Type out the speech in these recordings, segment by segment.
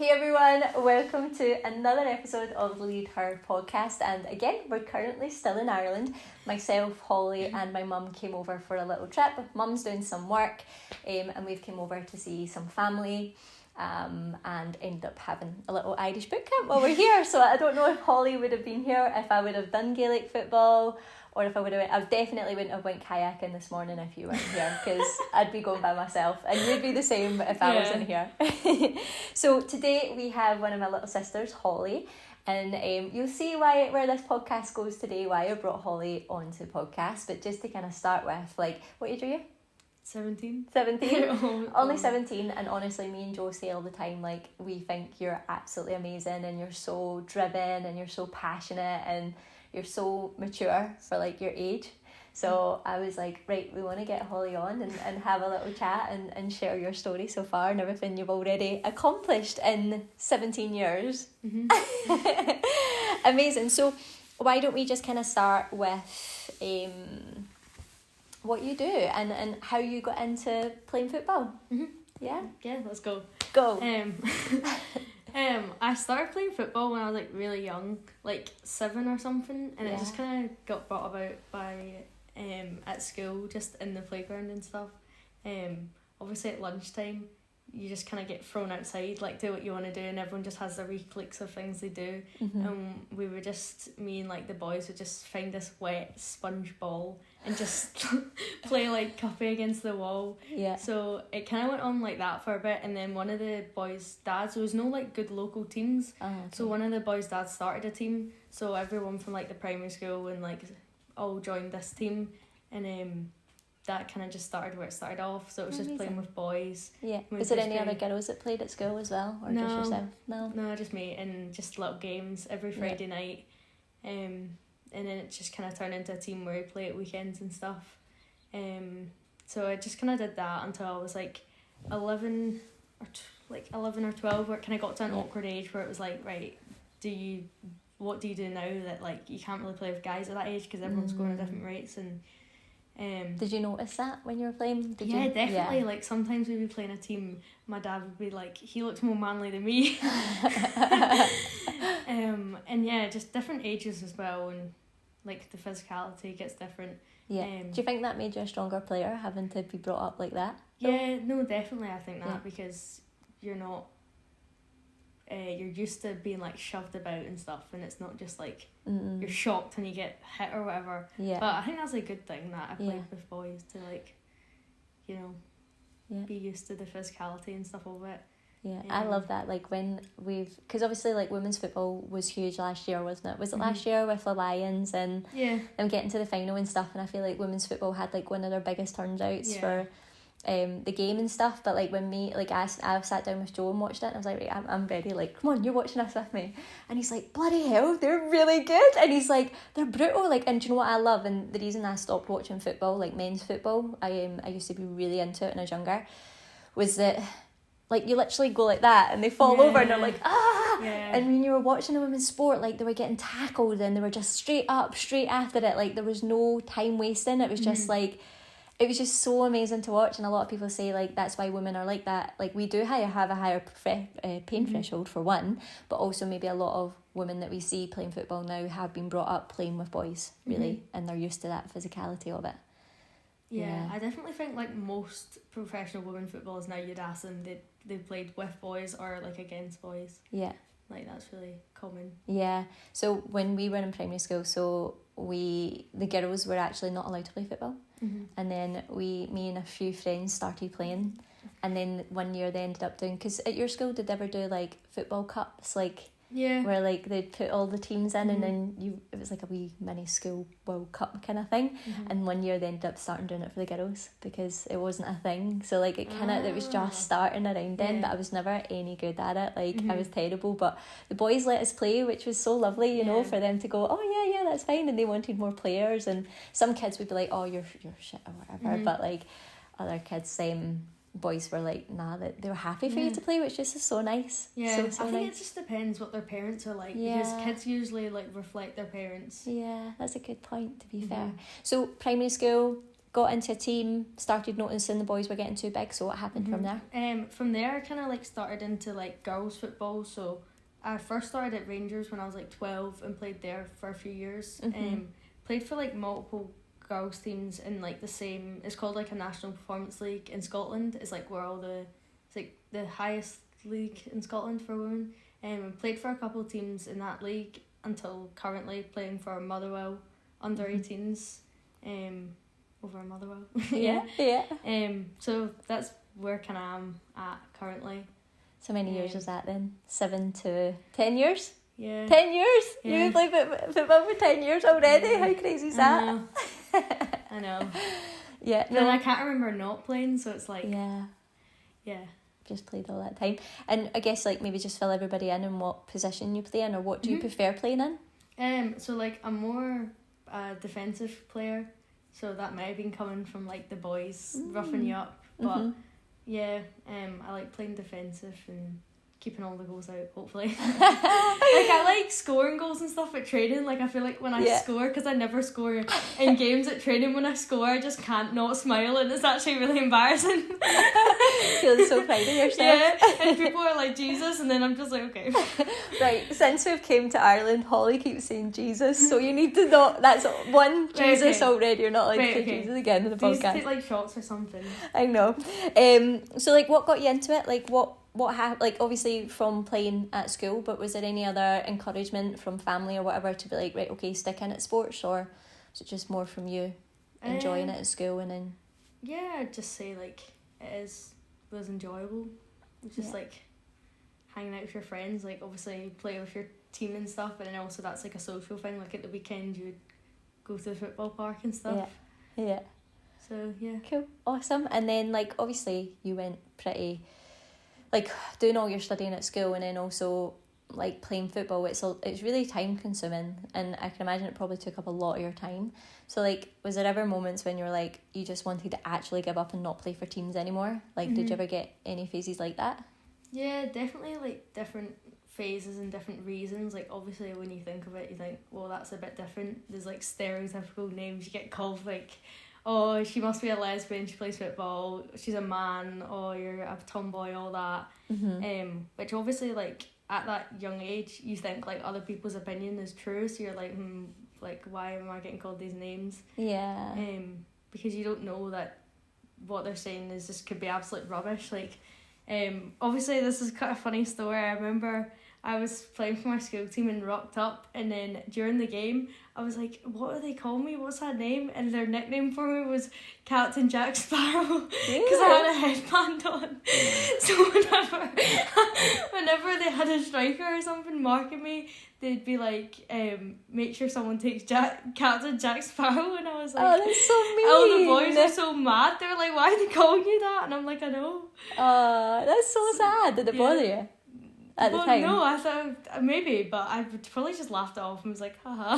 Hey everyone, welcome to another episode of Lead Her podcast, and again we're currently still in Ireland. Myself, Holly and my mum came over for a little trip. Mum's doing some work and we've came over to see some family and ended up having a little Irish boot camp while we're here. So I don't know if Holly would have been here, if I would have done Gaelic football, or if I would have I definitely wouldn't have went kayaking this morning if you weren't here, because I'd be going by myself and you'd be the same if I wasn't here. So today we have one of my little sisters, Holly, and you'll see where this podcast goes today, why I brought Holly onto the podcast. But just to kind of start with, like, what age are you? 17. 17? Only 17, and honestly me and Joe say all the time, like, we think you're absolutely amazing and you're so driven and you're so passionate and you're so mature for like your age. So I was like, right, we want to get Holly on and have a little chat and share your story so far and everything you've already accomplished in 17 years. Amazing. So why don't we just kind of start with what you do and how you got into playing football? Yeah, let's go. I started playing football when I was like really young, like 7 or something, and it just kind of got brought about by at school, just in the playground and stuff. Obviously at lunchtime you just kind of get thrown outside, like, do what you want to do, and everyone just has their wee cliques of things they do. And we were just, me and like the boys would just find this wet sponge ball and just play like cuppy against the wall. So it kind of went on like that for a bit, and then one of the boys' dads, there was no like good local teams, so one of the boys' dads started a team, so everyone from like the primary school and like all joined this team, and that kind of just started where it started off. So it was just playing with boys. Was there any other girls that played at school as well, or just yourself? No, just me, and just little games every Friday night, and then it just kind of turned into a team where we play at weekends and stuff. So I just kind of did that until I was like 11 or 12, where it kind of got to an awkward age where it was like, right, what do you do now that like you can't really play with guys at that age because everyone's going at different rates? And did you notice that when you were playing? Definitely. Like sometimes we'd be playing a team, my dad would be like, he looks more manly than me. And yeah, just different ages as well, and like the physicality gets different. Do you think that made you a stronger player, having to be brought up like that? No, definitely. I think that because you're not you're used to being like shoved about and stuff, and it's not just like you're shocked when you get hit or whatever. But I think that's a good thing that I played with boys, to like, you know, be used to the physicality and stuff of it. I love that. Like when because obviously like women's football was huge last year, wasn't it? Was it last year with the Lions and them getting to the final and stuff? And I feel like women's football had like one of their biggest turnouts for the game and stuff. But like when I sat down with Joe and watched it, and I was like, right, I'm ready, like, come on, you're watching this with me. And he's like, bloody hell, they're really good. And he's like, they're brutal. Like, and do you know what I love? And the reason I stopped watching football, like men's football, I used to be really into it when I was younger, was that like you literally go like that and they fall over and they're like, and when you were watching a women's sport, like they were getting tackled and they were just straight up, straight after it, like there was no time wasting. It was just like, it was just so amazing to watch. And a lot of people say like that's why women are like that. Like we do have a higher pain threshold for one, but also maybe a lot of women that we see playing football now have been brought up playing with boys, really, and they're used to that physicality of it. I definitely think like most professional women footballers now, you'd ask them, they played with boys or like against boys. Like that's really common. So when we were in primary school, so the girls were actually not allowed to play football. And then me and a few friends started playing, and then one year they ended up doing, because at your school did they ever do like football cups, like where like they'd put all the teams in and then it was like a wee mini school World Cup kind of thing, and one year they ended up starting doing it for the girls because it wasn't a thing, so like it was just starting around then, but I was never any good at it, like I was terrible, but the boys let us play, which was so lovely, you know, for them to go, oh yeah that's fine, and they wanted more players, and some kids would be like, oh you're shit or whatever, but like other kids boys were like, nah, that they were happy for you to play, which is just so nice. So I think it just depends what their parents are like, because kids usually like reflect their parents. That's a good point, to be fair. So primary school, got into a team, started noticing the boys were getting too big, so what happened from there? From there I kind of like started into like girls football. So I first started at Rangers when I was like 12 and played there for a few years. Played for like multiple girls teams in like the same, it's called like a National Performance League in Scotland. It's like where it's like the highest league in Scotland for women. Played for a couple of teams in that league until currently playing for Motherwell under 18s over Motherwell. Yeah. So that's where kind of I'm at currently. So many years was that then? 7 to 10 years? Yeah. 10 years? Yeah. You played football for 10 years already? Yeah. How crazy is that? I know. Yeah. No. And I can't remember not playing, so it's like... Yeah. Just played all that time. And I guess like maybe just fill everybody in what position you play in, or what do you prefer playing in? So like I'm more a defensive player, so that might have been coming from like the boys roughing you up, but yeah, I like playing defensive and keeping all the goals out, hopefully. Like I like scoring goals and stuff at training. Like I feel like when I score, because I never score in games at training, when I score I just can't not smile, and it's actually really embarrassing. Feeling so proud of yourself. Yeah, and people are like, Jesus, and then I'm just like, okay. Right, since we've came to Ireland, Holly keeps saying Jesus, so you need to not, that's one Jesus already, you're not allowed to say Jesus again in the podcast. Do you take like shots or something? I know. So like what got you into it? Like what happened, like obviously from playing at school, but was there any other encouragement from family or whatever to be like, right, okay, stick in at sports, or was it just more from you enjoying it at school and then? Yeah, I'd just say like was enjoyable. It's just like hanging out with your friends, like obviously play with your team and stuff, but then also that's like a social thing, like at the weekend you would go to the football park and stuff. Yeah. So yeah. Cool. Awesome. And then like obviously you went pretty like doing all your studying at school and then also like playing football, it's really time consuming, and I can imagine it probably took up a lot of your time. So like was there ever moments when you were like you just wanted to actually give up and not play for teams anymore? Like did you ever get any phases like that? Yeah, definitely like different phases and different reasons. Like obviously when you think of it you think, well, that's a bit different. There's like stereotypical names you get called, like, oh, she must be a lesbian, she plays football, she's a man, oh, you're a tomboy, all that. Which obviously like at that young age you think like other people's opinion is true, so you're like, like why am I getting called these names? Yeah. Because you don't know that what they're saying is just could be absolute rubbish. Like obviously this is quite a funny story. I remember I was playing for my school team and rocked up, and then during the game I was like, what do they call me? What's that name? And their nickname for me was Captain Jack Sparrow, because I had a headband on. So whenever they had a striker or something marking me, they'd be like, make sure someone takes Captain Jack Sparrow, and I was like, oh, that's so mean. All the boys are so mad. They were like, why are they calling you that? And I'm like, I know. That's so sad. Did it bother you? At the time? No, I thought maybe, but I probably just laughed it off and was like, haha.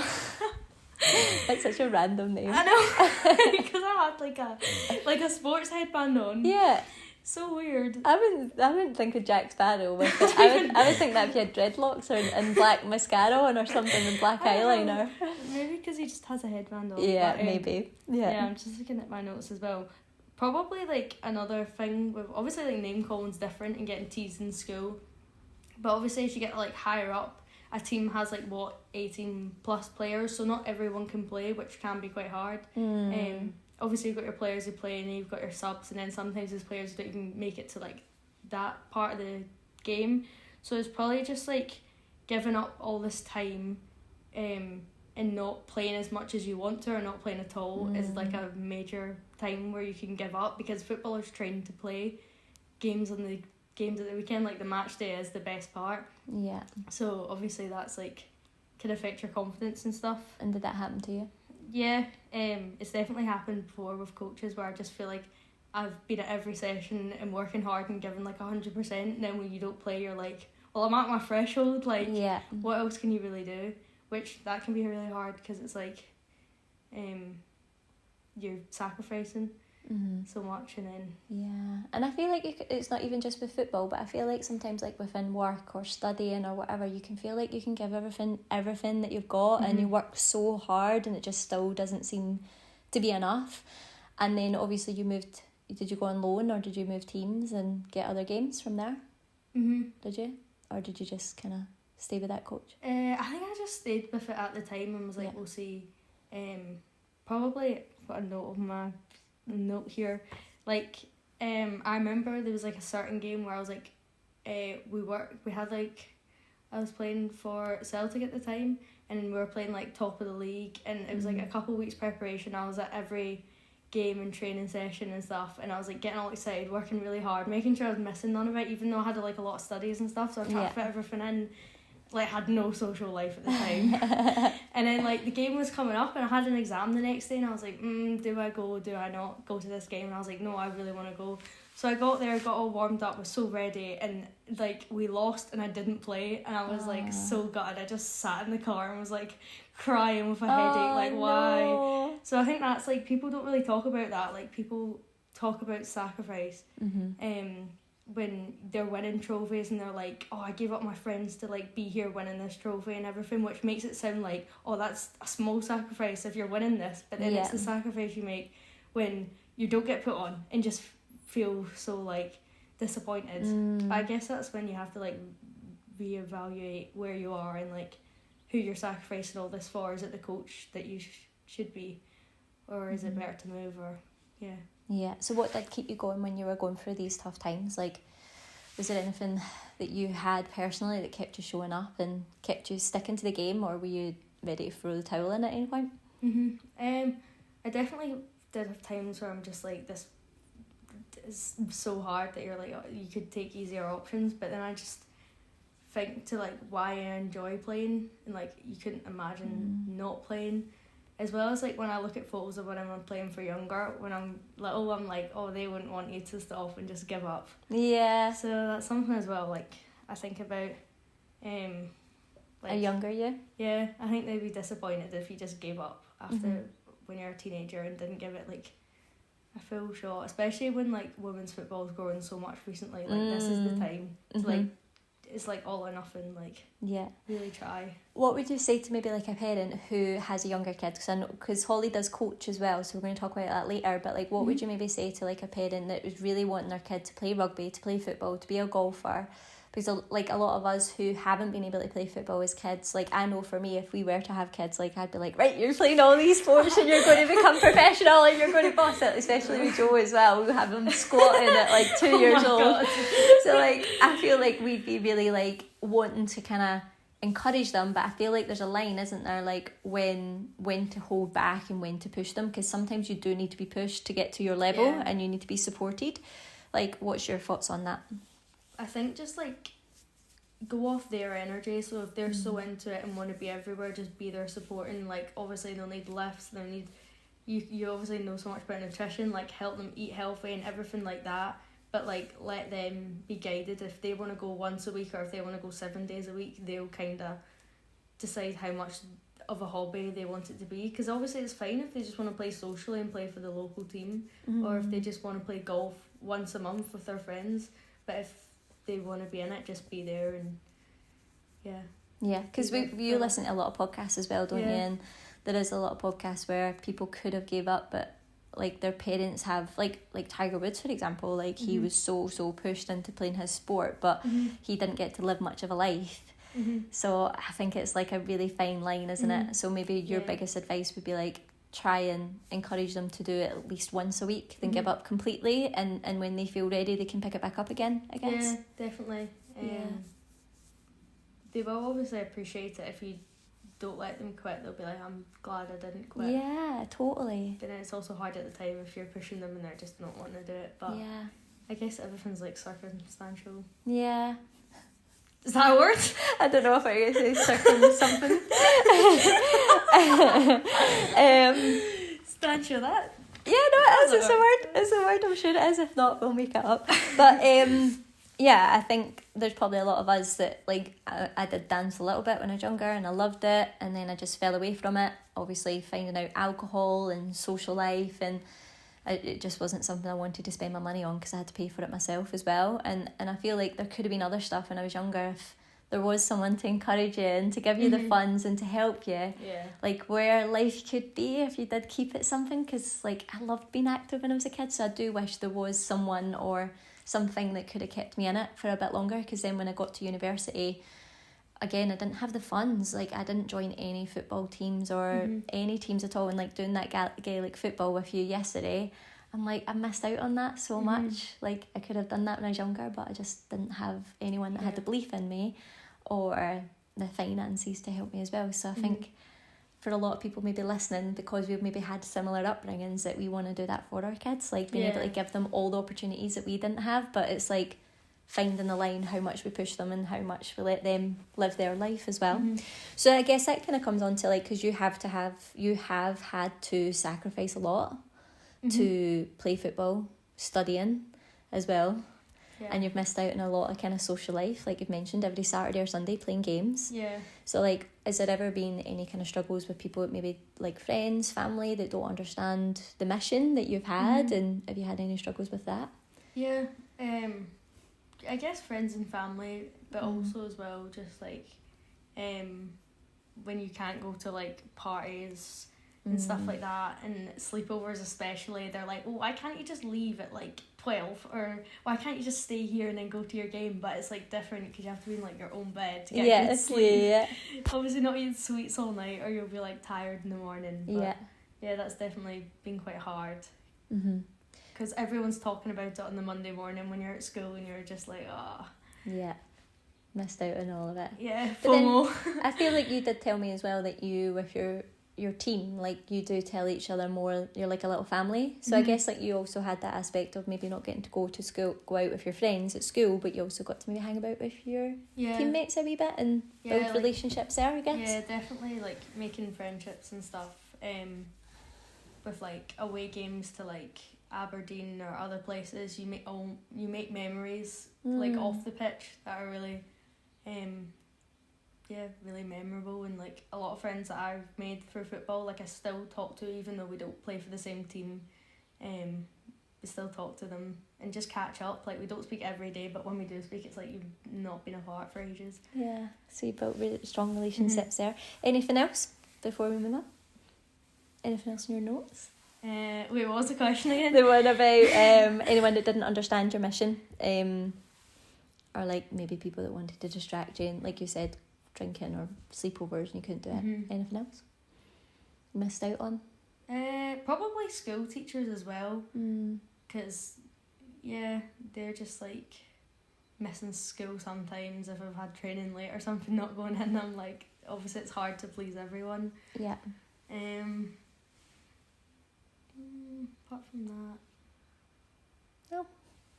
That's such a random name. I know, because I had like a sports headband on. Yeah. So weird. I wouldn't think of Jack Sparrow with it. I would think that if you had dreadlocks and black mascara on or something and black eyeliner. Maybe because he just has a headband on. Yeah, but, maybe. Yeah, I'm just looking at my notes as well. Probably like another thing with obviously like name calling's different and getting teased in school. But obviously if you get like higher up, a team has like 18 plus players, so not everyone can play, which can be quite hard. Obviously you've got your players who play and then you've got your subs, and then sometimes there's players who don't even make it to like that part of the game. So it's probably just like giving up all this time and not playing as much as you want to, or not playing at all is like a major time where you can give up, because footballers train to play games at the weekend. Like the match day is the best part. Yeah. So obviously that's like can affect your confidence and stuff. And did that happen to you? Yeah, it's definitely happened before with coaches where I just feel like I've been at every session and working hard and giving like 100%, and then when you don't play you're like, well, I'm at my threshold, like what else can you really do? Which that can be really hard, because it's like you're sacrificing so much, and then and I feel like it's not even just with football, but I feel like sometimes like within work or studying or whatever, you can feel like you can give everything that you've got and you work so hard and it just still doesn't seem to be enough. And then obviously did you go on loan or did you move teams and get other games from there? Did you? Or did you just kind of stay with that coach? I think I just stayed with it at the time and was like, we'll see. Probably put a note of my note here. Like, I remember there was like a certain game where I was like, I was playing for Celtic at the time, and we were playing like top of the league, and it was like a couple of weeks preparation. I was at every game and training session and stuff, and I was like getting all excited, working really hard, making sure I was missing none of it, even though I had like a lot of studies and stuff, so I tried to fit everything in. Like, had no social life at the time. And then like the game was coming up and I had an exam the next day, and I was like, do I go, do I not go to this game? And I was like, no, I really want to go. So I got there, got all warmed up, was so ready, and like we lost and I didn't play, and I was like so gutted. I just sat in the car and was like crying with a headache, like why? No. So I think that's like, people don't really talk about that. Like, people talk about sacrifice when they're winning trophies, and they're like, oh, I gave up my friends to like be here winning this trophy and everything, which makes it sound like, oh, that's a small sacrifice if you're winning this, but then it's the sacrifice you make when you don't get put on and just feel so like disappointed. But I guess that's when you have to like reevaluate where you are and like who you're sacrificing all this for. Is it the coach that you should be, or is it better to move? Or Yeah, so what did keep you going when you were going through these tough times? Like, was there anything that you had personally that kept you showing up and kept you sticking to the game, or were you ready to throw the towel in at any point? I definitely did have times where I'm just like, this is so hard that you're like, oh, you could take easier options, but then I just think to like why I enjoy playing, and like you couldn't imagine not playing. As well as like when I look at photos of when I'm playing for younger, when I'm little, I'm like, oh, they wouldn't want you to stop and just give up. Yeah. So that's something as well, like I think about. Like, a younger you? Yeah, I think they'd be disappointed if you just gave up after when you're a teenager and didn't give it like a full shot, especially when like women's football is growing so much recently. Like this is the time to like, it's like all or nothing, like really try. What would you say to maybe like a parent who has a younger kid? Because Holly does coach as well, so we're going to talk about that later, but like what would you maybe say to like a parent that was really wanting their kid to play rugby, to play football, to be a golfer? Because like a lot of us who haven't been able to play football as kids, like I know for me, if we were to have kids, like I'd be like, right, you're playing all these sports and you're going to become professional and you're going to boss it, especially with Joe as well. We have him squatting at like 2 years old. God. So like I feel like we'd be really like wanting to kind of encourage them, but I feel like there's a line, isn't there, like when to hold back and when to push them, because sometimes you do need to be pushed to get to your level and you need to be supported. Like, what's your thoughts on that? I think just like go off their energy. So if they're so into it and want to be everywhere, just be there supporting. Like obviously they'll need lifts, they'll need you obviously know so much about nutrition, like help them eat healthy and everything like that, but like let them be guided. If they want to go once a week or if they want to go 7 days a week, they'll kind of decide how much of a hobby they want it to be, because obviously it's fine if they just want to play socially and play for the local team, or if they just want to play golf once a month with their friends. But if they want to be in it, just be there. And because you listen to a lot of podcasts as well, don't you? And there is a lot of podcasts where people could have gave up, but like their parents have, like Tiger Woods for example, like he was so pushed into playing his sport, but he didn't get to live much of a life. So I think it's like a really fine line, isn't it? So maybe your biggest advice would be like, try and encourage them to do it at least once a week, then give up completely, and when they feel ready they can pick it back up again, I guess. Yeah, definitely. They will obviously appreciate it. If you don't let them quit, they'll be like, I'm glad I didn't quit. Yeah, totally. But then it's also hard at the time if you're pushing them and they're just not wanting to do it. But I guess everything's like circumstantial. Yeah. Is that a word? I don't know if I can say something. Stancho that? Yeah, no, it is. It's a word. It's a word. I'm sure it is. If not, we'll make it up. But I think there's probably a lot of us that like I did dance a little bit when I was younger and I loved it, and then I just fell away from it. Obviously, finding out alcohol and social life, and it just wasn't something I wanted to spend my money on because I had to pay for it myself as well. And I feel like there could have been other stuff when I was younger if there was someone to encourage you and to give you the funds and to help you. Yeah. Like, where life could be if you did keep it something, because, like, I loved being active when I was a kid, so I do wish there was someone or something that could have kept me in it for a bit longer, because then when I got to university, again, I didn't have the funds. Like, I didn't join any football teams or any teams at all, and, like, doing that Gaelic football with you yesterday, I'm like, I missed out on that so much. Like, I could have done that when I was younger, but I just didn't have anyone that had the belief in me or the finances to help me as well. So I think for a lot of people maybe listening, because we've maybe had similar upbringings, that we want to do that for our kids, like being able to give them all the opportunities that we didn't have. But it's like finding the line, how much we push them and how much we let them live their life as well. So I guess that kind of comes on to, like, because you have had to sacrifice a lot to play football, studying as well. And you've missed out on a lot of kind of social life, like you've mentioned, every Saturday or Sunday playing games. So, like, has there ever been any kind of struggles with people, maybe like friends, family, that don't understand the mission that you've had? And have you had any struggles with that? I guess friends and family, but also as well just like when you can't go to like parties and stuff like that, and sleepovers especially, they're like, oh, why can't you just leave at like 12, or why can't you just stay here and then go to your game? But it's like different because you have to be in like your own bed to get good sleep. Obviously not eating sweets all night, or you'll be like tired in the morning. But yeah, that's definitely been quite hard, because everyone's talking about it on the Monday morning when you're at school, and you're just like, missed out on all of it. FOMO. But then I feel like you did tell me as well that you, with your team, like, you do tell each other more, you're like a little family. So I guess, like, you also had that aspect of maybe not getting to go out with your friends at school, but you also got to maybe hang about with your teammates a wee bit and build relationships there, I guess. Yeah, definitely, like, making friendships and stuff with like away games to like Aberdeen or other places. You make memories like off the pitch that are really really memorable, and like a lot of friends that I've made through football, like I still talk to, even though we don't play for the same team. We still talk to them and just catch up. Like, we don't speak every day, but when we do speak, it's like you've not been apart for ages. Yeah, so you built really strong relationships there. Anything else before we move on? Anything else in your notes? Wait, what was the question again? The one about anyone that didn't understand your mission, or like maybe people that wanted to distract you, and like you said, drinking or sleepovers, and you couldn't do it. Anything else you missed out on? Probably school teachers as well, because they're just like missing school sometimes if I've had training late or something not going in. I'm like, obviously it's hard to please everyone. Apart from that,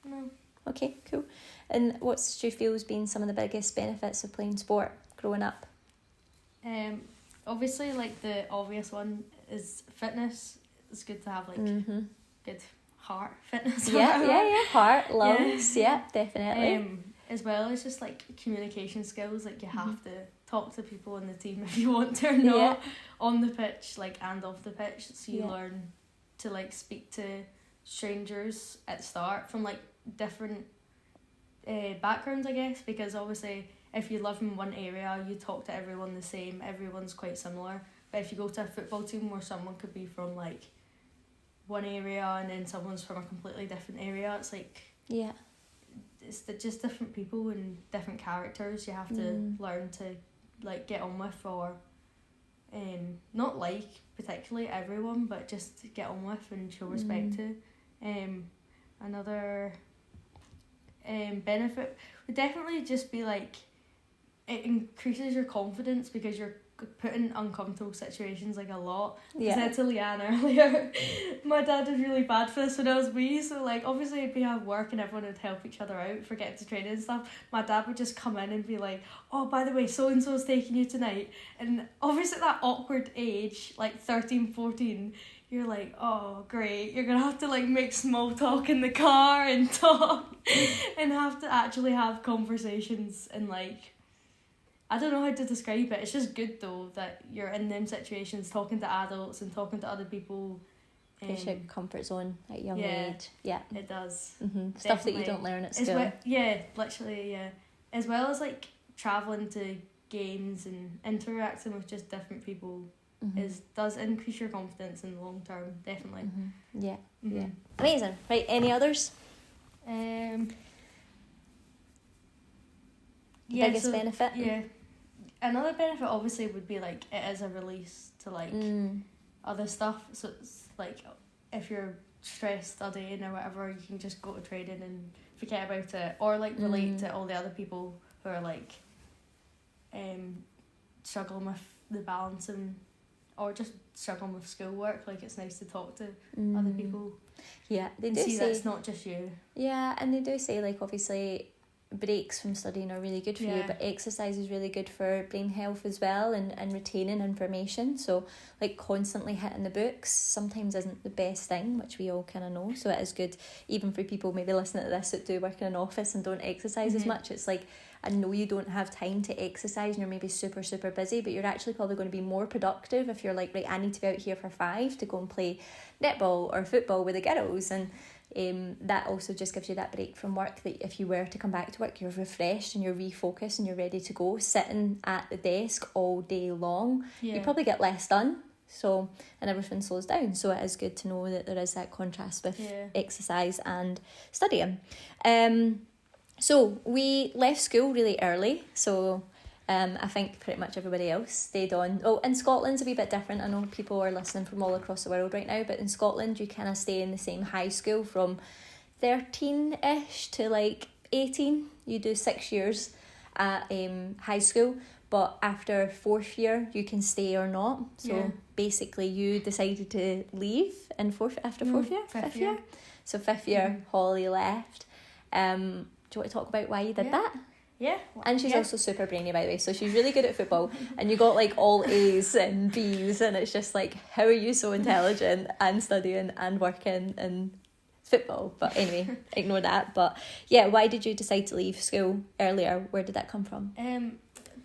no. Okay, cool. And what's do you feel has been some of the biggest benefits of playing sport growing up? Obviously, like, the obvious one is fitness. It's good to have like good heart fitness. Heart, lungs, definitely. As well as just like communication skills. Like, you have to talk to people in the team if you want to or not, on the pitch, like, and off the pitch. So you learn to like speak to strangers at the start from like different backgrounds, I guess, because obviously if you live in one area, you talk to everyone the same, everyone's quite similar. But if you go to a football team where someone could be from like one area and then someone's from a completely different area, it's like it's just different people and different characters you have to learn to like get on with, or not like particularly everyone, but just get on with and show respect to. Another benefit would definitely just be like, it increases your confidence because you're put in uncomfortable situations like a lot. I said to Leanne earlier, my dad was really bad for this when I was wee, so like obviously if we have work and everyone would help each other out for getting to training and stuff, my dad would just come in and be like, oh, by the way, so and so's taking you tonight, and obviously at that awkward age, like 13, 14, you're like, oh great, you're gonna have to like make small talk in the car and talk and have to actually have conversations, and like, I don't know how to describe it. It's just good though that you're in them situations, talking to adults and talking to other people. Push out comfort zone at a young age. Yeah, it does. Stuff that you don't learn at school. Literally, yeah. As well as like travelling to games and interacting with just different people does increase your confidence in the long term, definitely. Yeah. Amazing. Right, any others? Biggest benefit? Yeah. Another benefit obviously would be like it is a release to like other stuff. So it's like if you're stressed studying or whatever, you can just go to training and forget about it, or like relate to all the other people who are like struggling with the balancing, or just struggling with schoolwork. Like it's nice to talk to other people. Yeah, they do see say that it's not just you. Yeah, and they do say like obviously breaks from studying are really good for you, but exercise is really good for brain health as well, and retaining information. So like constantly hitting the books sometimes isn't the best thing, which we all kind of know. So it is good even for people maybe listening to this that do work in an office and don't exercise as much. It's like, I know you don't have time to exercise and you're maybe super busy, but you're actually probably going to be more productive if you're like, right, I need to be out here for 5 to go and play netball or football with the girls. And that also just gives you that break from work, that if you were to come back to work, you're refreshed and you're refocused and you're ready to go. Sitting at the desk all day long, you probably get less done, so, and everything slows down. So it is good to know that there is that contrast with exercise and studying. So we left school really early, so I think pretty much everybody else stayed on. Oh, in Scotland's a wee bit different. I know people are listening from all across the world right now, but in Scotland you kind of stay in the same high school from 13-ish to like 18. You do 6 years at high school, but after 4th year you can stay or not. So basically you decided to leave in after 4th year? 5th year? So 5th year, Holly left. Do you want to talk about why you did that? Yeah. And she's also super brainy, by the way, so she's really good at football, and you got like all A's and B's, and it's just like, how are you so intelligent and studying and working and football? But anyway, ignore that. But yeah, why did you decide to leave school earlier? Where did that come from?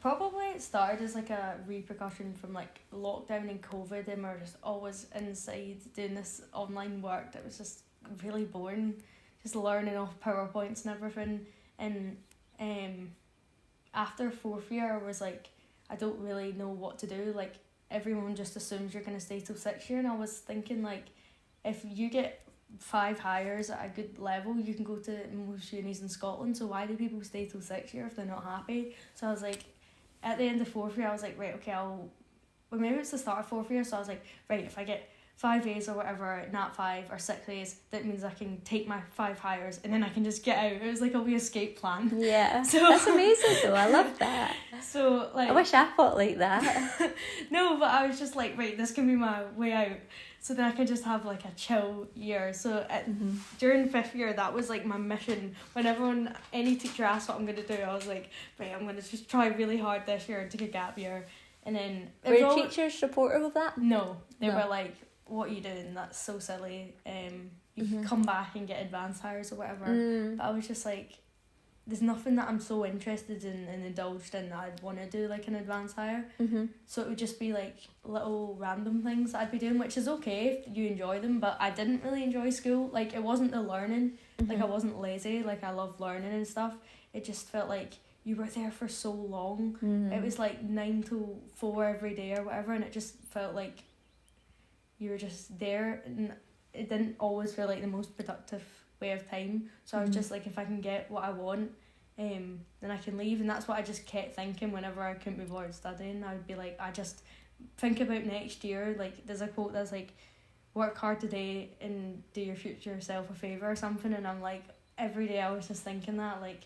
Probably it started as like a repercussion from like lockdown and COVID, and we're just always inside doing this online work that was just really boring, just learning off PowerPoints and everything. And after 4th year I was like, I don't really know what to do. Like everyone just assumes you're gonna stay till 6th year, and I was thinking like, if you get 5 hires at a good level, you can go to most unis in Scotland, so why do people stay till 6th year if they're not happy? So I was like, at the end of 4th year I was like, right, okay, well maybe it's the start of 4th year, so I was like, right, if I get 5 A's or whatever, not 5 or 6 A's, that means I can take my 5 hires and then I can just get out. It was like a wee escape plan. Yeah, so that's amazing though. I love that. So like, I wish I thought like that. No, but I was just like, right, this can be my way out, so then I can just have like a chill year. So during 5th year, that was like my mission. When any teacher asked what I'm going to do, I was like, right, I'm going to just try really hard this year and take a gap year. And then were teachers supportive of that? No, they were like, what are you doing? That's so silly. You can come back and get advanced hires or whatever. But I was just like, there's nothing that I'm so interested in and indulged in that I'd want to do like an advanced hire. So it would just be like little random things that I'd be doing, which is okay if you enjoy them, but I didn't really enjoy school. Like it wasn't the learning. Like I wasn't lazy. Like I love learning and stuff. It just felt like you were there for so long. It was like 9 to 4 every day or whatever, and it just felt like you were just there, and it didn't always feel like the most productive way of time. So I was just like, if I can get what I want, then I can leave. And that's what I just kept thinking whenever I couldn't be bothered studying. I would be like, I just think about next year. Like there's a quote that's like, work hard today and do your future self a favour or something. And I'm like, every day I was just thinking that, like,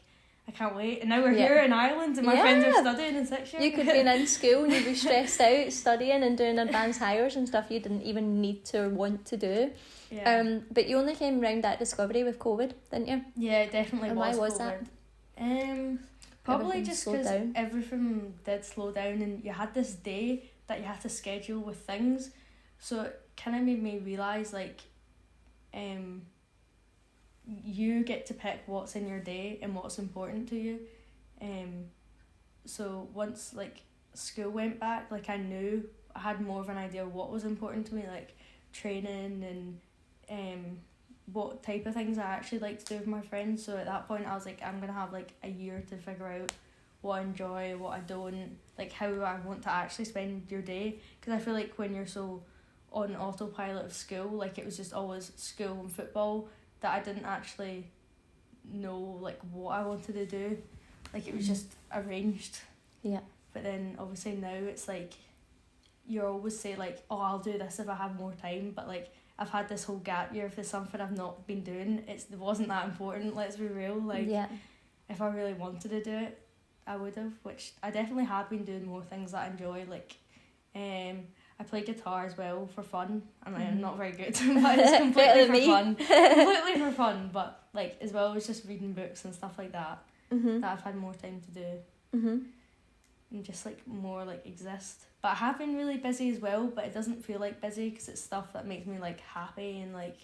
I can't wait. And now we're here in Ireland and my friends are studying in 6th year. You could be in school and you'd be stressed out studying and doing advanced hires and stuff you didn't even need to or want to do. Yeah. But you only came around that discovery with COVID, didn't you? Yeah, it definitely and was. Why was COVID. That? Probably everything just because everything did slow down, and you had this day that you had to schedule with things. So it kind of made me realise like, you get to pick what's in your day and what's important to you. So once like school went back, like I knew I had more of an idea of what was important to me, like training and what type of things I actually like to do with my friends. So at that point I was like, I'm gonna have like a year to figure out what I enjoy, what I don't, like how I want to actually spend your day. Because I feel like when you're so on autopilot of school, like it was just always school and football, that I didn't actually know like what I wanted to do. Like it was just arranged. Yeah. But then obviously now it's like you always say like, oh, I'll do this if I have more time, but like I've had this whole gap year. If there's something I've not been doing, it wasn't that important, let's be real. Like if I really wanted to do it, I would have, which I definitely have been doing more things that I enjoy. Like I play guitar as well for fun, and I'm not very good, but it's completely for fun. Completely for fun, but like as well as just reading books and stuff like that, that I've had more time to do. And just like more like exist. But I have been really busy as well, but it doesn't feel like busy because it's stuff that makes me like happy and like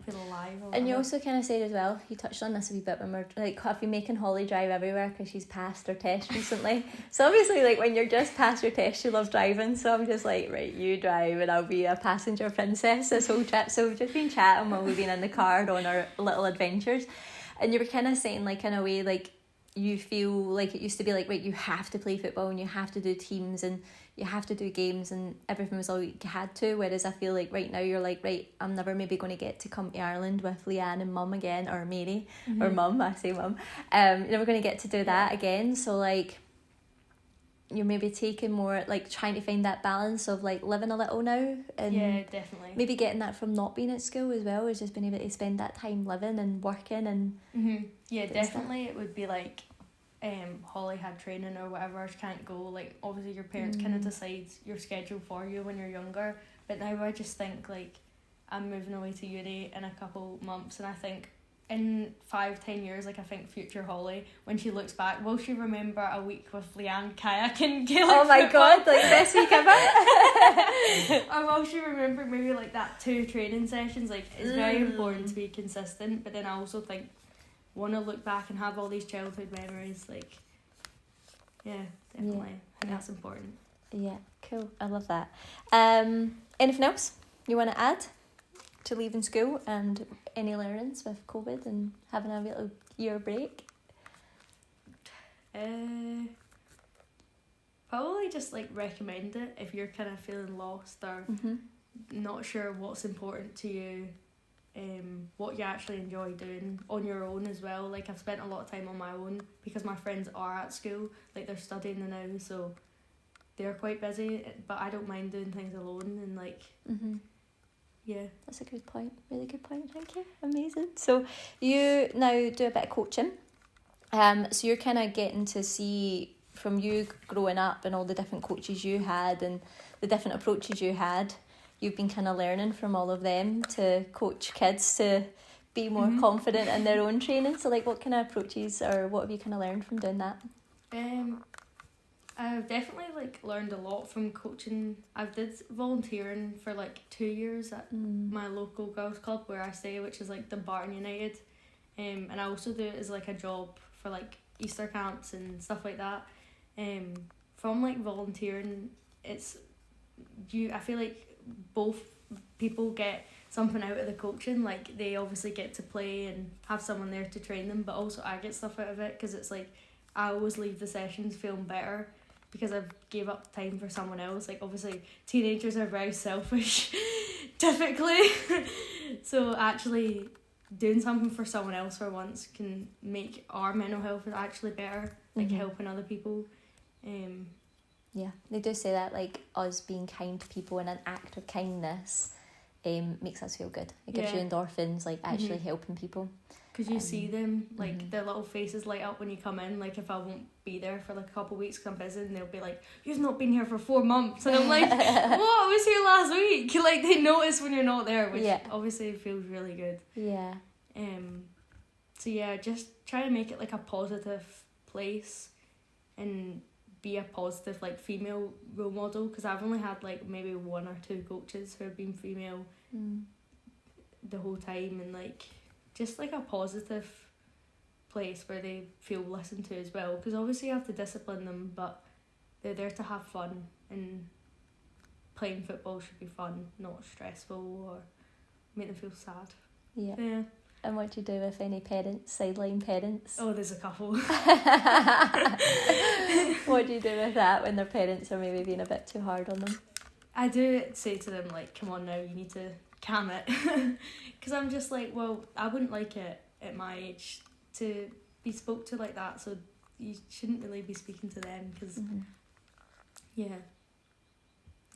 feel alive. And you also kind of said as well, you touched on this a wee bit when we're like, have you making Holly drive everywhere because she's passed her test recently? So obviously like when you're just past your test, you love driving, so I'm just like, right, you drive and I'll be a passenger princess this whole trip. So we've just been chatting while we've been in the car on our little adventures, and you were kind of saying like in a way like you feel like it used to be like, right, you have to play football and you have to do teams and you have to do games and everything was all you had to, whereas I feel like right now you're like, right, I'm never maybe going to get to come to Ireland with Leanne and mum again, or Mary, or mum, I say mum, you're never going to get to do that again. So like you're maybe taking more, like trying to find that balance of like living a little now, and definitely maybe getting that from not being at school as well, is just being able to spend that time living and working and definitely stuff. It would be like Holly had training or whatever, she can't go, like obviously your parents kind of decide your schedule for you when you're younger, but now I just think like I'm moving away to uni in a couple months, and I think in 5-10 years, like I think future Holly, when she looks back, will she remember a week with Leanne kayaking Gaelic oh my football? God, like best week ever. Or will she remember maybe like that 2 training sessions? Like it's very important to be consistent, but then I also think want to look back and have all these childhood memories, like definitely. I think that's important. Yeah, cool, I love that. Anything else you want to add to leaving school and any learnings with COVID and having a little year break? Probably just like recommend it if you're kind of feeling lost or not sure what's important to you, what you actually enjoy doing on your own as well. Like I've spent a lot of time on my own because my friends are at school, like they're studying now, so they're quite busy, but I don't mind doing things alone and like that's a good point, really good point, thank you, amazing. So you now do a bit of coaching, so you're kind of getting to see from you growing up and all the different coaches you had and the different approaches you had, you've been kind of learning from all of them to coach kids to be more confident in their own training. So like what kind of approaches or what have you kind of learned from doing that? I've definitely like learned a lot from coaching. I did volunteering for like 2 years at my local girls club where I stay, which is like the Barton United, and I also do it as like a job for like Easter camps and stuff like that. From like volunteering, I feel like both people get something out of the coaching. Like they obviously get to play and have someone there to train them, but also I get stuff out of it because it's like I always leave the sessions feeling better because I've gave up time for someone else. Like obviously teenagers are very selfish typically, so actually doing something for someone else for once can make our mental health actually better, like helping other people. Yeah, they do say that like us being kind to people and an act of kindness makes us feel good. It gives you endorphins, like actually helping people. Because you see them, like their little faces light up when you come in. Like if I won't be there for like a couple of weeks because I'm busy, and they'll be like, "You've not been here for 4 months," and I'm like, "What? I was here last week." Like they notice when you're not there, which obviously feels really good. Yeah. So yeah, just try to make it like a positive place, and be a positive like female role model. Because I've only had like maybe 1 or 2 coaches who have been female the whole time, and like just like a positive place where they feel listened to as well, because obviously you have to discipline them, but they're there to have fun, and playing football should be fun, not stressful or make them feel sad. Yeah. And what do you do with any parents, sideline parents? Oh, there's a couple. What do you do with that when their parents are maybe being a bit too hard on them? I do say to them, like, come on now, you need to calm it. Because I'm just like, well, I wouldn't like it at my age to be spoke to like that, so you shouldn't really be speaking to them, because,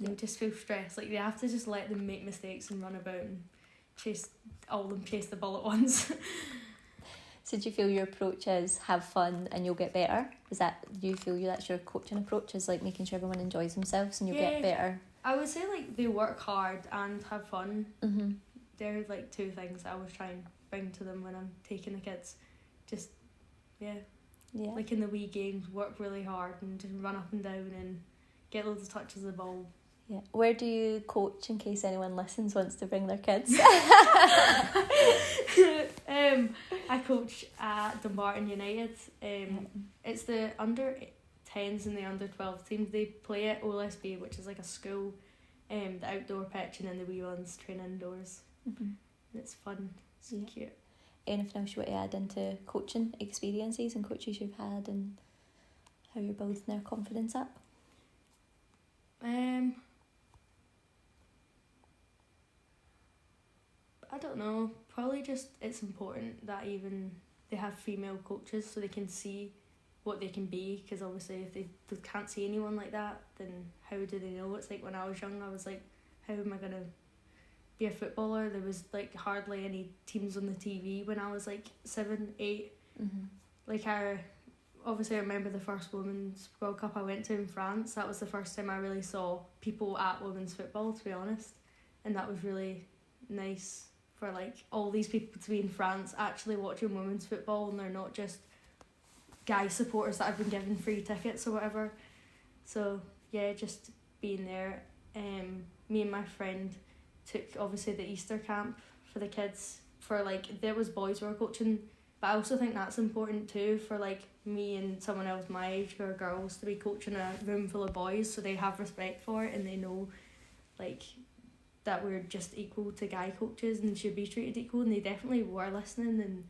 they just feel stressed. Like, they have to just let them make mistakes and run about and chase the ball at once. So do you feel your approach is have fun and you'll get better? Do you feel that's your coaching approach, is like making sure everyone enjoys themselves and you'll get better? I would say, like, they work hard and have fun. Mm-hmm. They're, like, two things I always try and bring to them when I'm taking the kids. Just, like in the wee games, work really hard and just run up and down and get loads of touches of the ball. Yeah. Where do you coach, in case anyone listens wants to bring their kids? I coach at Dumbarton United. It's the under 10s and the under 12 teams. They play at OLSB, which is like a school, the outdoor pitch, and then the wee ones train indoors. Mm-hmm. And it's fun. It's cute. Anything else you want to add into coaching experiences and coaches you've had and how you're building their confidence up? I don't know. Probably just it's important that even they have female coaches so they can see what they can be, because obviously if they can't see anyone like that, then how do they know? It's like when I was young, I was like, how am I going to be a footballer? There was like hardly any teams on the TV when I was like 7, 8. Mm-hmm. Like I remember the first Women's World Cup I went to in France. That was the first time I really saw people at women's football, to be honest, and that was really nice for like all these people to be in France actually watching women's football, and they're not just guy supporters that have been given free tickets or whatever. So yeah, just being there. Me and my friend took obviously the Easter camp for the kids, for like there was boys who were coaching, but I also think that's important too, for like me and someone else my age who are girls to be coaching a room full of boys, so they have respect for it and they know like that we're just equal to guy coaches and should be treated equal, and they definitely were listening, and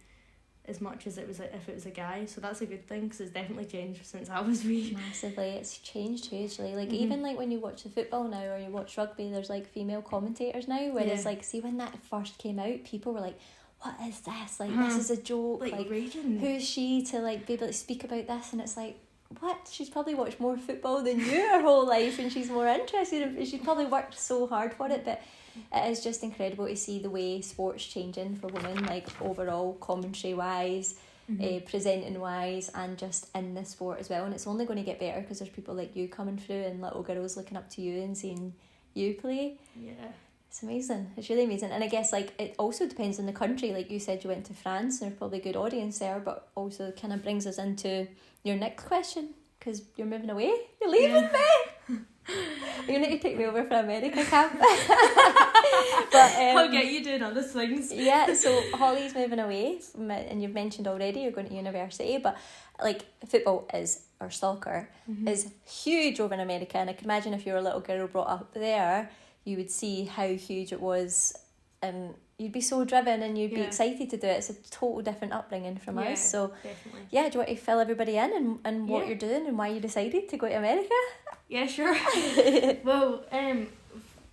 as much as it was if it was a guy, so that's a good thing, because it's definitely changed since I was wee. Massively, it's changed hugely. Like even like when you watch the football now or you watch rugby, there's like female commentators now, whereas like see when that first came out, people were like, what is this? Like this is a joke. Like who is she to like be able to speak about this? And it's like, what? She's probably watched more football than you her whole life, and she's more interested. She's probably worked so hard for it, but it is just incredible to see the way sport's changing for women, like overall commentary wise, presenting wise, and just in the sport as well. And it's only going to get better because there's people like you coming through and little girls looking up to you and seeing you play. Yeah. It's amazing. It's really amazing. And I guess like it also depends on the country. Like you said, you went to France, and there's probably a good audience there, but also kind of brings us into your next question, because you're moving away. You're leaving me. You need to take me over for America camp. But I'll get you doing other things. Yeah, so Holly's moving away, and you've mentioned already you're going to university, but like football is, or soccer, is huge over in America, and I can imagine if you were a little girl brought up there, you would see how huge it was, and you'd be so driven and you'd be excited to do it. It's a total different upbringing from us. So definitely. Yeah, do you want to fill everybody in and what you're doing and why you decided to go to America? Yeah, sure. Well,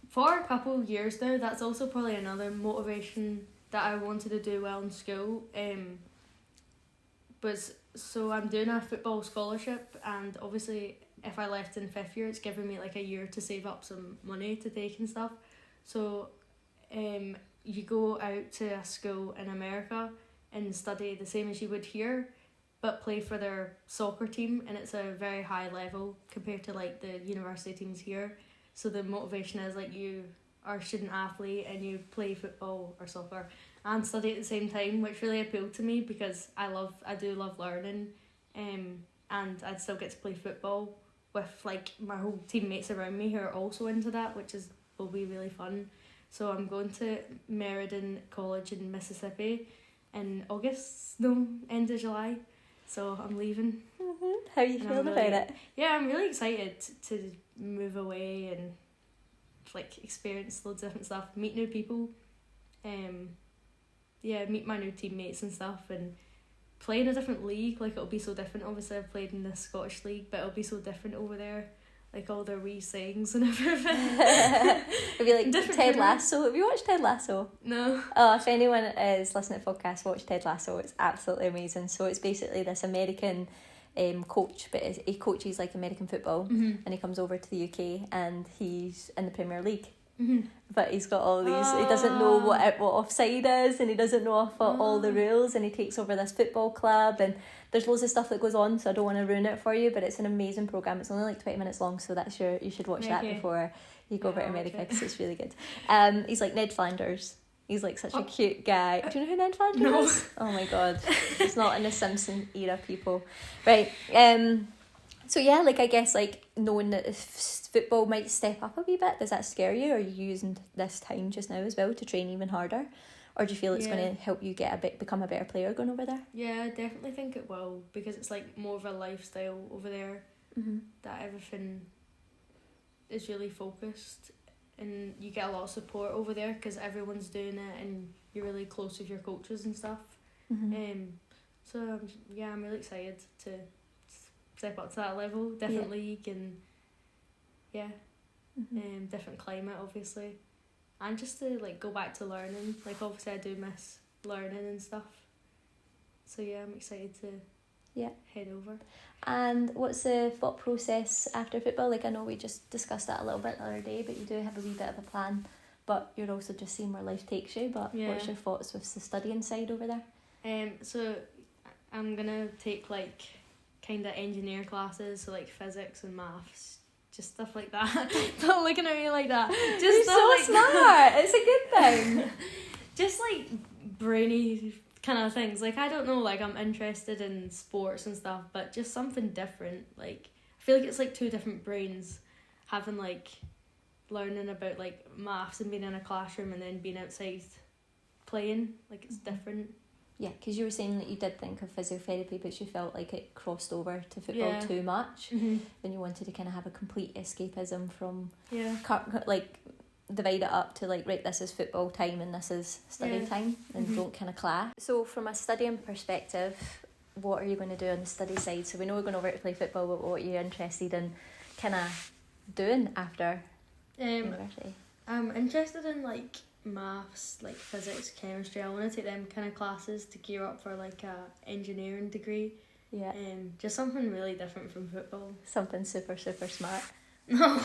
for a couple of years now, that's also probably another motivation that I wanted to do well in school. So I'm doing a football scholarship, and obviously if I left in 5th year, it's giving me like a year to save up some money to take and stuff. So you go out to a school in America and study the same as you would here, but play for their soccer team, and it's a very high level compared to like the university teams here. So the motivation is like you are a student athlete and you play football or soccer and study at the same time, which really appealed to me because I do love learning, and I'd still get to play football with like my whole teammates around me who are also into that, which will be really fun. So I'm going to Meriden College in Mississippi in end of July. So I'm leaving. How are you feeling about it? Yeah, I'm really excited to move away and like experience loads of different stuff, meet new people. meet my new teammates and stuff, and play in a different league. Like, it'll be so different. Obviously, I've played in the Scottish League, but it'll be so different over there. Like, all their wee sayings and everything. It'll be like Ted Lasso. Have you watched Ted Lasso? No. Oh, if anyone is listening to the podcast, watch Ted Lasso. It's absolutely amazing. So it's basically this American coach, but he coaches like American football, and he comes over to the UK and he's in the Premier League. But he's got all these, he doesn't know what offside is, and he doesn't know all the rules, and he takes over this football club, and there's loads of stuff that goes on, so I don't want to ruin it for you, but it's an amazing programme. It's only like 20 minutes long, so you should watch that before you go over to America, because it's really good. He's like Ned Flanders. He's like such a cute guy. Do you know who Ned Flanders is? Oh my god. It's not in the Simpson era, people. Right. So yeah, like, I guess, like, knowing that if football might step up a wee bit, does that scare you? Or are you using this time just now as well to train even harder? Or do you feel it's going to help you become a better player going over there? Yeah, I definitely think it will, because it's like more of a lifestyle over there, that everything is really focused, and you get a lot of support over there because everyone's doing it, and you're really close with your coaches and stuff. So yeah, I'm really excited to step up to that level, different league, and different climate, obviously, and just to like go back to learning. Like, obviously I do miss learning and stuff, so yeah, I'm excited to head over. And what's the thought process after football? Like, I know we just discussed that a little bit the other day, but you do have a wee bit of a plan, but you're also just seeing where life takes you. But what's your thoughts with the studying side over there? So I'm gonna take like kind of engineer classes, so like physics and maths, just stuff like that. Don't look at me like that. Just You're so like smart. It's a good thing. Just like brainy kind of things. Like, I don't know, like, I'm interested in sports and stuff, but just something different. Like, I feel like it's like two different brains, having like learning about like maths and being in a classroom, and then being outside playing. Like, it's different. Yeah, because you were saying that you did think of physiotherapy, but you felt like it crossed over to football too much, and you wanted to kind of have a complete escapism from, like, divide it up to like, right, this is football time and this is study time, and don't kind of clash. So from a studying perspective, what are you going to do on the study side? So we know we're going over to play football, but what are you interested in kind of doing after university? I'm interested in like maths, like physics, chemistry. I want to take them kind of classes to gear up for like a engineering degree. Yeah. Just something really different from football. Something super, super smart. No.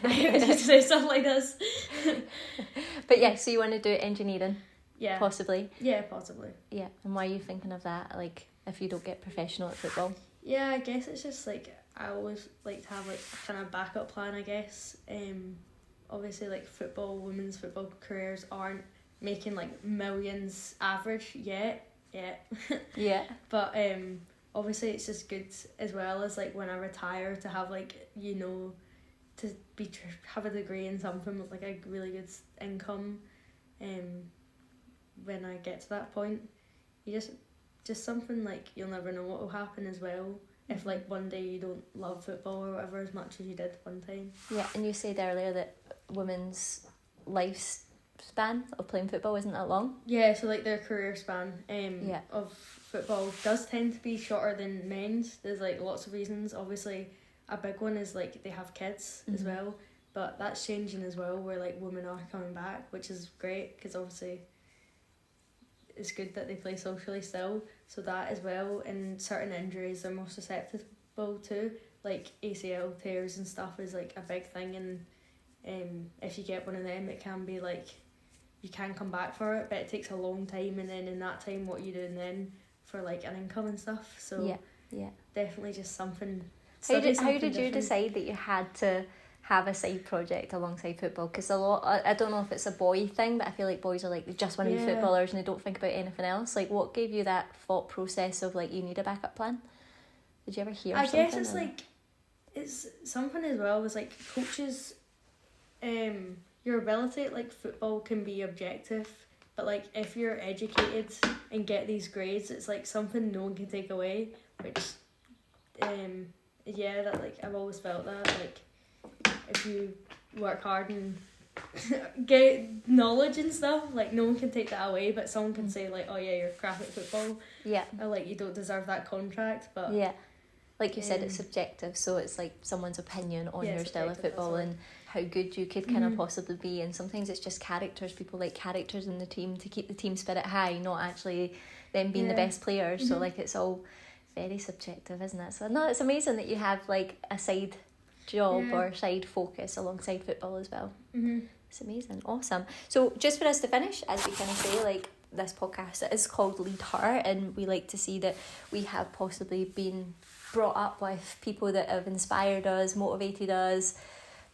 I would just say stuff like this. But yeah, so you want to do engineering? Yeah. Possibly? Yeah, possibly. Yeah. And why are you thinking of that? Like, if you don't get professional at football? Yeah, I guess it's just like, I always like to have like kind of backup plan, I guess. Obviously, like, women's football careers aren't making like millions average yet. Yeah. But obviously it's just good as well as like when I retire to have like, you know, to have a degree in something with like a really good income. When I get to that point, you just something like, you'll never know what will happen as well. If like one day you don't love football or whatever as much as you did one time. Yeah, and you said earlier that women's lifespan of playing football isn't that long. Yeah, so like their career span of football does tend to be shorter than men's. There's like lots of reasons. Obviously, a big one is like they have kids as well, but that's changing as well, where like women are coming back, which is great, because obviously it's good that they play socially still. So that as well, and certain injuries they're more susceptible to, like ACL tears and stuff is like a big thing, and if you get one of them, it can be like, you can come back for it, but it takes a long time, and then in that time, what you doing then for like an income and stuff? So yeah, definitely just something. How did you decide that you had to have a side project alongside football? Because I don't know if it's a boy thing, but I feel like boys are like, they just want to be footballers and they don't think about anything else. Like, what gave you that thought process of like, you need a backup plan? Did you ever hear something? I guess it's like, it's something as well as like coaches, your ability at like football can be objective, but like if you're educated and get these grades, it's like something no one can take away, which that like I've always felt that like if you work hard and get knowledge and stuff. Like, no one can take that away, but someone can say, like, oh yeah, you're crap at football. Yeah. Or, like, you don't deserve that contract, but... Yeah. Like you said, it's subjective, so it's like someone's opinion on your style of football and how good you could kind of possibly be. And sometimes it's just characters. People like characters in the team to keep the team spirit high, not actually them being the best players. So like it's all very subjective, isn't it? So no, it's amazing that you have like a side job or side focus alongside football as well. It's amazing. Awesome. So just for us to finish, as we kind of say, like, this podcast, it is called Lead Her, and we like to see that we have possibly been brought up with people that have inspired us, motivated us,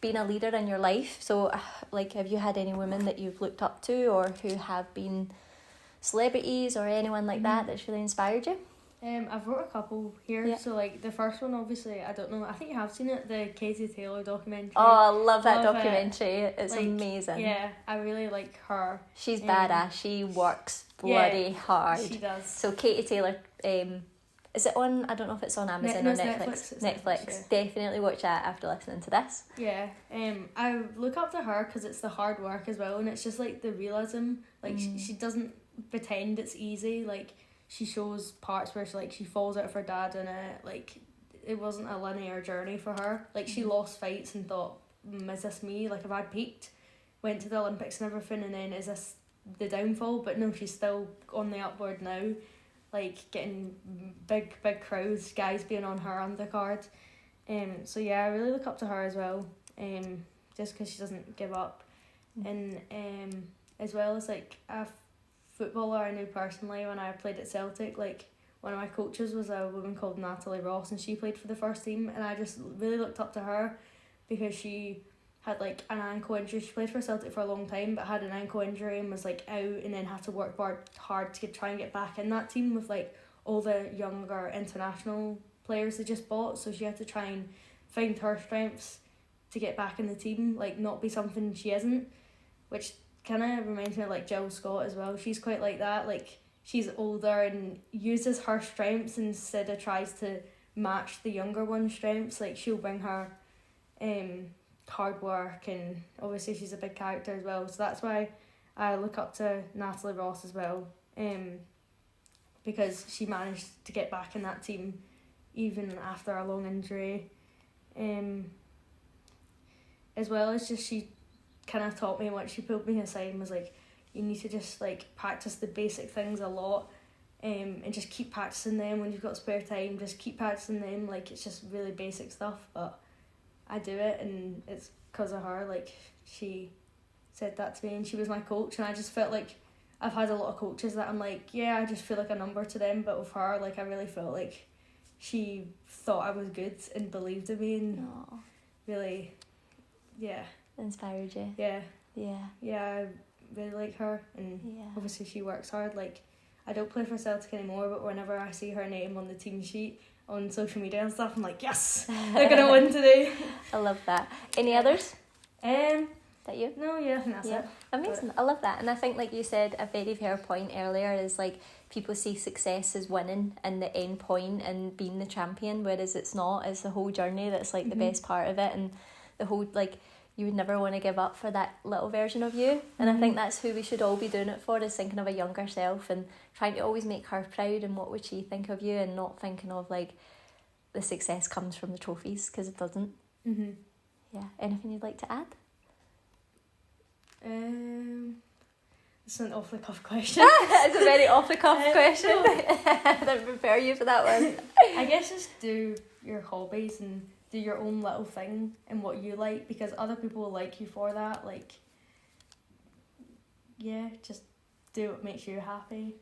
been a leader in your life. So like, have you had any women that you've looked up to or who have been celebrities or anyone like that that's really inspired you? I've wrote a couple here. So like the first one, obviously, I don't know, I think you have seen it, the Katie Taylor documentary. Oh, I love that documentary. It's like, amazing. Yeah, I really like her. She's badass. She works bloody hard. She does. So Katie Taylor, is it on, I don't know if it's on Amazon or Netflix. Netflix. Definitely watch that after listening to this. Yeah. I look up to her because it's the hard work as well, and it's just like the realism. Like she doesn't pretend it's easy. Like, she shows parts where she falls out of her dad in it. Like, it wasn't a linear journey for her. Like, she lost fights and thought, is this me? Like, have I peaked? Went to the Olympics and everything, and then is this the downfall? But no, she's still on the upward now. Like, getting big crowds, guys being on her undercard. So yeah, I really look up to her as well. Just because she doesn't give up. And as well as like a footballer I knew personally when I played at Celtic, like, one of my coaches was a woman called Natalie Ross, and she played for the first team, and I just really looked up to her because she had like an ankle injury. She played for Celtic for a long time, but had an ankle injury and was like out, and then had to work hard to try and get back in that team with like all the younger international players they just bought. So she had to try and find her strengths to get back in the team, like not be something she isn't, which kind of reminds me of like Jill Scott as well. She's quite like that. Like, she's older and uses her strengths instead of tries to match the younger one's strengths. Like, she'll bring her hard work, and obviously she's a big character as well. So that's why I look up to Natalie Ross as well, because she managed to get back in that team even after a long injury. As well as just she kind of taught me, what she pulled me aside and was like, you need to just like practice the basic things a lot, and just keep practicing them when you've got spare time. Just keep practicing them. Like, it's just really basic stuff, but I do it, and it's because of her. Like, she said that to me, and she was my coach, and I just felt like I've had a lot of coaches that I'm like, yeah, I just feel like a number to them, but with her, like, I really felt like she thought I was good and believed in me, and really, inspired you. Yeah, I really like her, and obviously she works hard. Like, I don't play for Celtic anymore, but whenever I see her name on the team sheet on social media and stuff, I'm like, yes, they're gonna win today. I love that. Any others? That you? No, I think that's it. Amazing. I love that. And I think, like you said, a very fair point earlier is like, people see success as winning and the end point and being the champion, whereas it's not. It's the whole journey that's like the best part of it, and the whole, like, you would never want to give up for that little version of you. And I think that's who we should all be doing it for, is thinking of a younger self and trying to always make her proud, and what would she think of you, and not thinking of like the success comes from the trophies, because it doesn't. Yeah. Anything you'd like to add? It's an off the cuff question. It's a very off the cuff question. I didn't prepare you for that one. I guess just do your hobbies and do your own little thing and what you like, because other people will like you for that. Like, yeah, just do what makes you happy.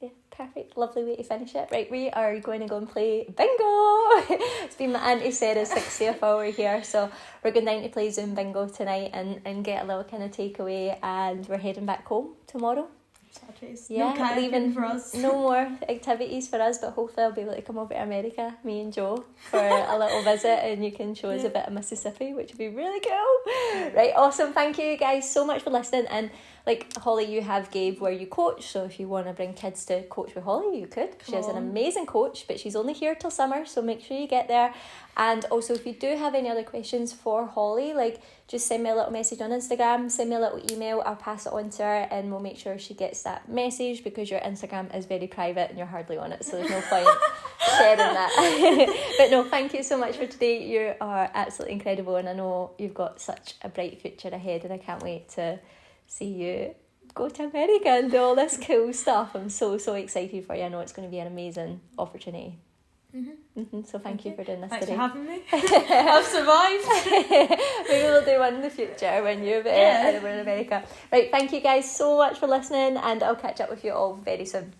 Yeah, perfect. Lovely way to finish it. Right, we are going to go and play bingo. It's been my Auntie Sarah's 60th hour here, so we're going down to play Zoom bingo tonight and get a little kind of takeaway, and we're heading back home tomorrow. Saturdays. Yeah, no leaving for us. No more activities for us, but hopefully I'll be able to come over to America, me and Joe, for a little visit, and you can show us a bit of Mississippi, which would be really cool. Right, awesome. Thank you guys so much for listening. And like Holly, you have Gabe where you coach, so if you want to bring kids to coach with Holly, you could. She has an amazing coach, but she's only here till summer, so make sure you get there. And also, if you do have any other questions for Holly, like, just send me a little message on Instagram, send me a little email, I'll pass it on to her and we'll make sure she gets that message, because your Instagram is very private and you're hardly on it, so there's no point sharing that. But no, thank you so much for today. You are absolutely incredible, and I know you've got such a bright future ahead, and I can't wait to see you go to America and do all this cool stuff. I'm so excited for you. I know it's going to be an amazing opportunity. So thank you for doing this today. Thanks for having me. I've survived. Maybe we'll do one in the future when you're in America. Right, thank you guys so much for listening, and I'll catch up with you all very soon.